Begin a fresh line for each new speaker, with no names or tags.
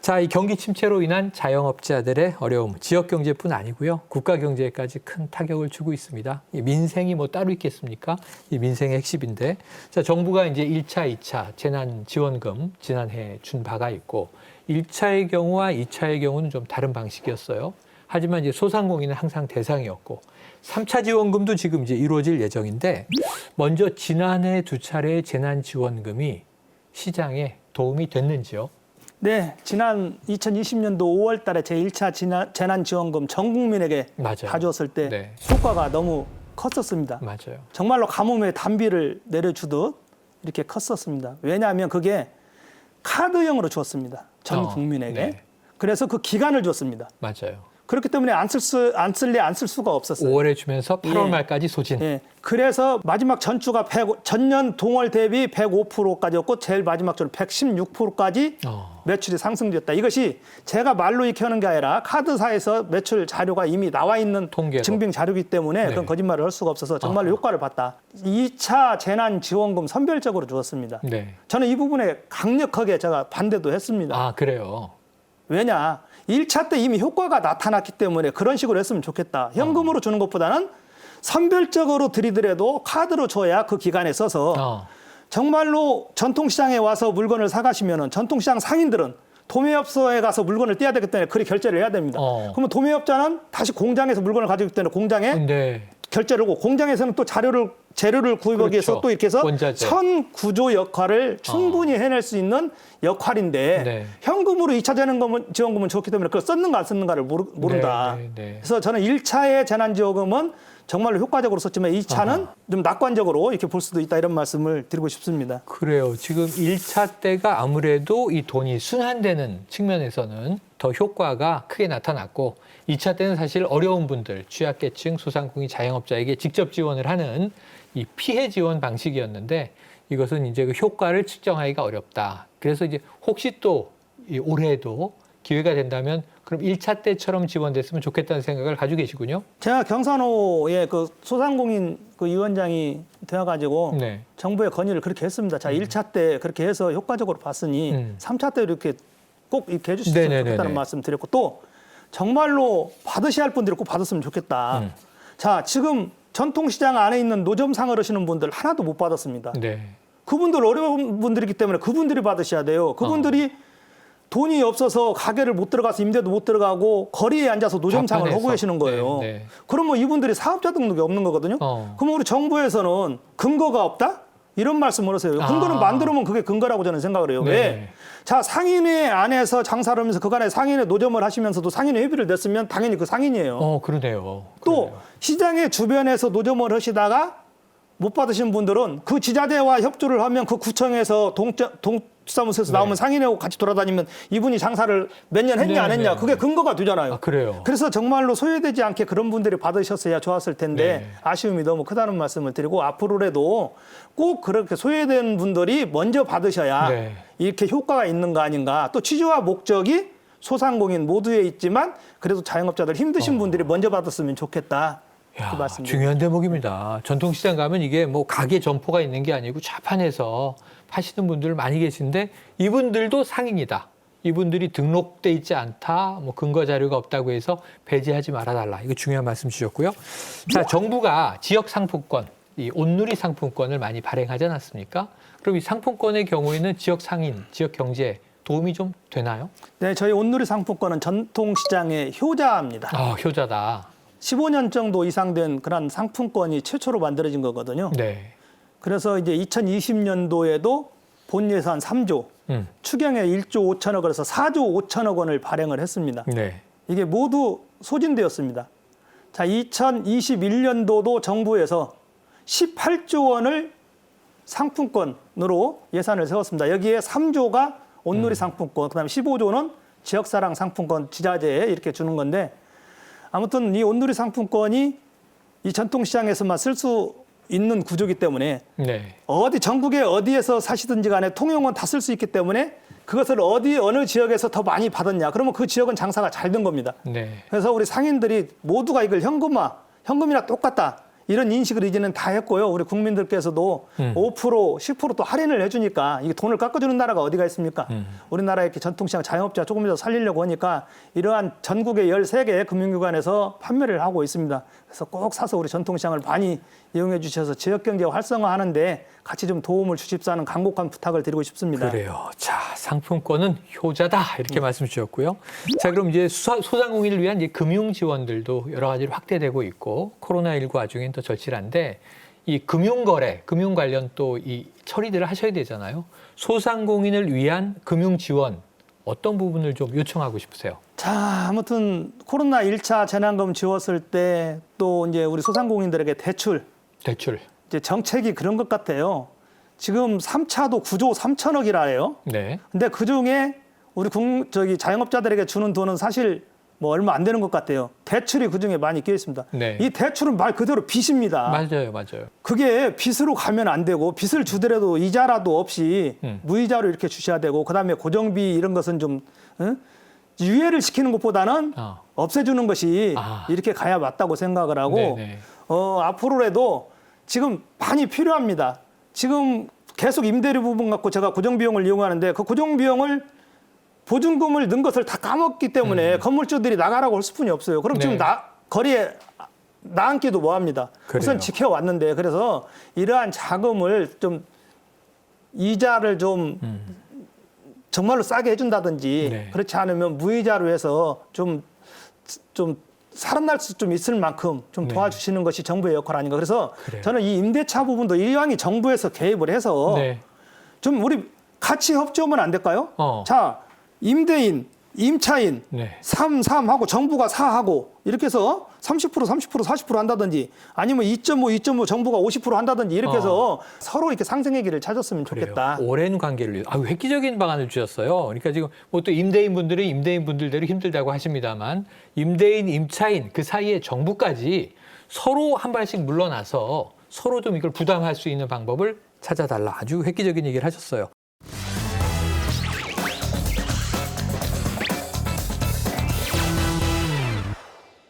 자, 이 경기 침체로 인한 자영업자들의 어려움, 지역 경제뿐 아니고요. 국가 경제에까지 큰 타격을 주고 있습니다. 이 민생이 뭐 따로 있겠습니까? 이 민생의 핵심인데. 자, 정부가 이제 1차, 2차 재난 지원금 지난해 준 바가 있고 1차의 경우와 2차의 경우는 좀 다른 방식이었어요. 하지만 이제 소상공인은 항상 대상이었고 3차 지원금도 지금 이제 이루어질 예정인데 먼저 지난해 두 차례의 재난 지원금이 시장에 도움이 됐는지요?
네, 지난 2020년도 5월 달에 제1차 재난지원금 전 국민에게
맞아요.
가져왔을 때
네.
효과가 너무 컸었습니다.
맞아요.
정말로 가뭄에 단비를 내려주듯 이렇게 컸었습니다. 왜냐하면 그게 카드형으로 주었습니다. 전 국민에게.
네.
그래서 그 기간을 줬습니다.
맞아요.
그렇기 때문에 안 쓸 수가 없었어요.
5월에 주면서 8월
예.
말까지 소진.
예. 그래서 마지막 전주가 전년 동월 대비 105%까지였고 제일 마지막 주는 116%까지 매출이 상승되었다. 이것이 제가 말로 이렇게 하는 게 아니라 카드사에서 매출 자료가 이미 나와 있는
통계로.
증빙 자료이기 때문에
네.
그건 거짓말을 할 수가 없어서 정말로 효과를 봤다. 2차 재난지원금 선별적으로 주었습니다.
네.
저는 이 부분에 강력하게 제가 반대도 했습니다.
아, 그래요.
왜냐? 1차 때 이미 효과가 나타났기 때문에 그런 식으로 했으면 좋겠다. 현금으로 주는 것보다는 선별적으로 드리더라도 카드로 줘야 그 기간에 써서 정말로 전통시장에 와서 물건을 사가시면은 전통시장 상인들은 도매업소에 가서 물건을 떼야 되기 때문에 그리 결제를 해야 됩니다. 그러면 도매업자는 다시 공장에서 물건을 가지고 있기 때문에 공장에
네.
결제를 하고 공장에서는 또 재료를 구입하기 위해서
그렇죠.
또 이렇게 해서
원자재.
선구조 역할을 충분히 해낼 수 있는 역할인데
네.
현금으로 2차 재난지원금은 좋기 때문에 그걸 썼는가 안 썼는가를 모른다.
네, 네.
그래서 저는 1차의 재난지원금은 정말로 효과적으로 썼지만 2차는 좀 낙관적으로 이렇게 볼 수도 있다 이런 말씀을 드리고 싶습니다.
그래요. 지금 1차 때가 아무래도 이 돈이 순환되는 측면에서는 더 효과가 크게 나타났고 2차 때는 사실 어려운 분들, 취약계층, 소상공인, 자영업자에게 직접 지원을 하는 이 피해 지원 방식이었는데 이것은 이제 그 효과를 측정하기가 어렵다. 그래서 이제 혹시 또 올해도 기회가 된다면 그럼 1차 때처럼 지원됐으면 좋겠다는 생각을 가지고 계시군요.
제가 경산호의 그 소상공인 그 위원장이 되어가지고
네.
정부의 건의를 그렇게 했습니다. 자, 1차 때 그렇게 해서 효과적으로 봤으니 3차 때 이렇게 꼭 이렇게 해주셨으면
네네네네.
좋겠다는 말씀 드렸고 또 정말로 받으셔야 할 분들이 꼭 받았으면 좋겠다. 자, 지금 전통시장 안에 있는 노점상을 하시는 분들 하나도 못 받았습니다.
네.
그분들 어려운 분들이기 때문에 그분들이 받으셔야 돼요. 그분들이 돈이 없어서 가게를 못 들어가서 임대도 못 들어가고 거리에 앉아서 노점상을
자판해서.
하고 계시는 거예요.
네, 네.
그러면 이분들이 사업자 등록이 없는 거거든요. 그럼 우리 정부에서는 근거가 없다? 이런 말씀을 하세요. 근거는 만들어면 그게 근거라고 저는 생각을 해요.
네.
왜? 자, 상인회 안에서 장사를 하면서 그간에 상인회 노점을 하시면서도 상인회 회비를 냈으면 당연히 그 상인이에요.
그러네요.
또 시장의 주변에서 노점을 하시다가 못 받으신 분들은 그 지자체와 협조를 하면 그 구청에서 동사무소에서
네.
나오면 상인회하고 같이 돌아다니면 이분이 장사를 몇 년 했냐 안
네,
했냐
네.
그게 근거가 되잖아요.
아, 그래요.
그래서 정말로 소외되지 않게 그런 분들이 받으셨어야 좋았을 텐데
네.
아쉬움이 너무 크다는 말씀을 드리고 앞으로라도 꼭 그렇게 소외된 분들이 먼저 받으셔야
네.
이렇게 효과가 있는 거 아닌가. 또 취지와 목적이 소상공인 모두에 있지만 그래도 자영업자들 힘드신 분들이 먼저 받았으면 좋겠다.
야,
그
중요한 대목입니다. 전통시장 가면 이게 뭐 가게 점포가 있는 게 아니고 좌판에서 파시는 분들 많이 계신데 이분들도 상인이다. 이분들이 등록돼 있지 않다. 뭐 근거 자료가 없다고 해서 배제하지 말아달라. 이거 중요한 말씀 주셨고요. 자, 정부가 지역 상품권, 이 온누리 상품권을 많이 발행하지 않았습니까? 그럼 이 상품권의 경우에는 지역 상인, 지역 경제에 도움이 좀 되나요?
네, 저희 온누리 상품권은 전통시장의 효자입니다.
아, 효자다.
15년 정도 이상 된 그런 상품권이 최초로 만들어진 거거든요.
네.
그래서 이제 2020년도에도 본 예산 3조, 추경에 1조 5천억 원에서 4조 5천억 원을 발행을 했습니다.
네.
이게 모두 소진되었습니다. 자, 2021년도도 정부에서 18조 원을 상품권으로 예산을 세웠습니다. 여기에 3조가 온누리 상품권, 그다음에 15조는 지역사랑 상품권 지자체에 이렇게 주는 건데 아무튼 이 온누리 상품권이 이 전통시장에서만 쓸 수 있는 구조이기 때문에
네.
전국에 어디에서 사시든지 간에 통용은 다 쓸 수 있기 때문에 그것을 어느 지역에서 더 많이 받았냐. 그러면 그 지역은 장사가 잘 된 겁니다.
네.
그래서 우리 상인들이 모두가 이걸 현금이나 똑같다. 이런 인식을 이제는 다 했고요. 우리 국민들께서도 5%, 10% 또 할인을 해주니까 이게 돈을 깎아주는 나라가 어디가 있습니까? 우리나라 이렇게 전통시장 자영업자 조금이라도 살리려고 하니까 이러한 전국의 13개의 금융기관에서 판매를 하고 있습니다. 그래서 꼭 사서 우리 전통시장을 많이 이용해 주셔서 지역경제 활성화하는데 같이 좀 도움을 주십사 하는 간곡한 부탁을 드리고 싶습니다.
그래요. 자, 상품권은 효자다 이렇게 말씀 주셨고요. 자, 그럼 이제 소상공인을 위한 이제 금융 지원들도 여러 가지로 확대되고 있고 코로나19 와중엔 또 절실한데 이 금융거래, 금융 관련 또 이 처리들을 하셔야 되잖아요. 소상공인을 위한 금융 지원 어떤 부분을 좀 요청하고 싶으세요?
자, 아무튼 코로나 1차 재난금 지웠을 때 또 이제 우리 소상공인들에게 대출 이제 정책이 그런 것 같아요. 지금 3차도 9조 3천억이라 해요.
네.
근데 그중에 우리 자영업자들에게 주는 돈은 사실 뭐 얼마 안 되는 것 같아요. 대출이 그중에 많이 끼어 있습니다.
네.
이 대출은 말 그대로 빚입니다.
맞아요.
그게 빚으로 가면 안 되고 빚을 주더라도 이자라도 없이 무이자로 이렇게 주셔야 되고 그다음에 고정비 이런 것은 좀 유예를 시키는 것보다는 없애주는 것이 이렇게 가야 맞다고 생각을 하고
네네.
앞으로라도 지금 많이 필요합니다. 지금 계속 임대료 부분 갖고 제가 고정비용을 이용하는데 그 고정비용을 보증금을 넣은 것을 다 까먹기 때문에 건물주들이 나가라고 할 수뿐이 없어요. 그럼 지금 거리에 나앉기도 뭐합니다. 우선 지켜왔는데 그래서 이러한 자금을 좀 이자를 좀 정말로 싸게 해준다든지 그렇지 않으면 무이자로 해서 좀 살아날 수 좀 있을 만큼 좀 도와주시는 것이 정부의 역할 아닌가. 그래서 저는 이 임대차 부분도 이왕이 정부에서 개입을 해서 좀 우리 같이 협조하면 안 될까요? 자, 임대인, 임차인, 3하고 정부가 4하고 이렇게 해서 30%, 40% 한다든지 아니면 2.5 정부가 50% 한다든지 이렇게 해서 서로 이렇게 상생의 길을 찾았으면 좋겠다.
오랜 관계를 위해서 획기적인 방안을 주셨어요. 그러니까 지금 뭐 또 임대인분들은 임대인분들대로 힘들다고 하십니다만 임대인, 임차인 그 사이에 정부까지 서로 한 발씩 물러나서 서로 좀 이걸 부담할 수 있는 방법을 찾아달라. 아주 획기적인 얘기를 하셨어요.